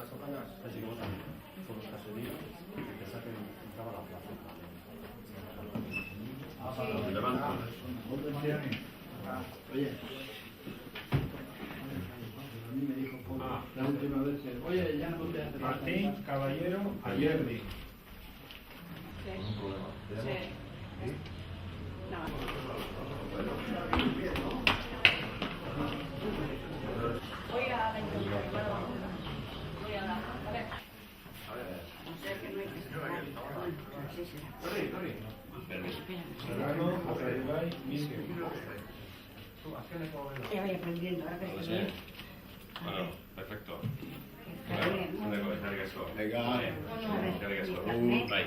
azocanas, así que votan por los caseríos, que saquen entraba la plaza. Oye, a mí me dijo la última vez que, oye, ya no te hace Martín Caballero Ayerdi. Voy a la Serrano Aperibay Miguel. Ya voy aprendiendo, ahora que estoy bien. Bueno, perfecto. Venga. Bai.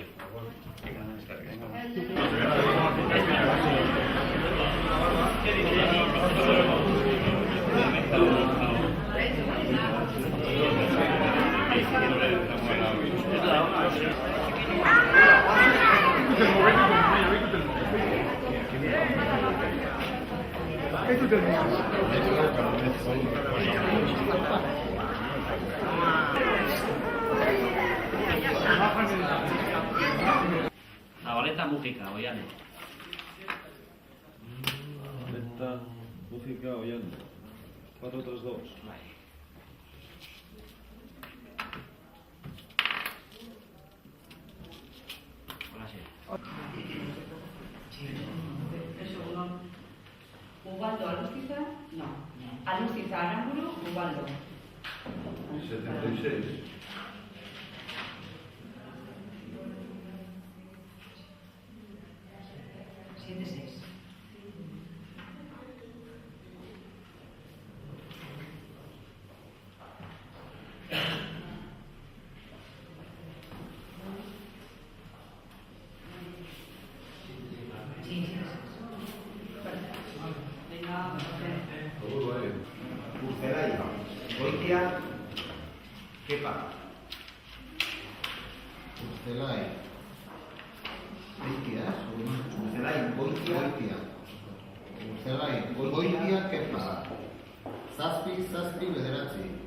Zabaleta Mújica, Ollane. Zabaleta Mújica, Ollane. 4-3-2. Hola, sí. Ubaldo Alustiza, no. Alustiza Aramburu, Ubaldo. 76. Urcelaya, Goitia, Kepa. Urzelai. Goitia, Urcelaya, Goitia. Urzelai, Goitia, Kepa. Zazpi, bederatzi.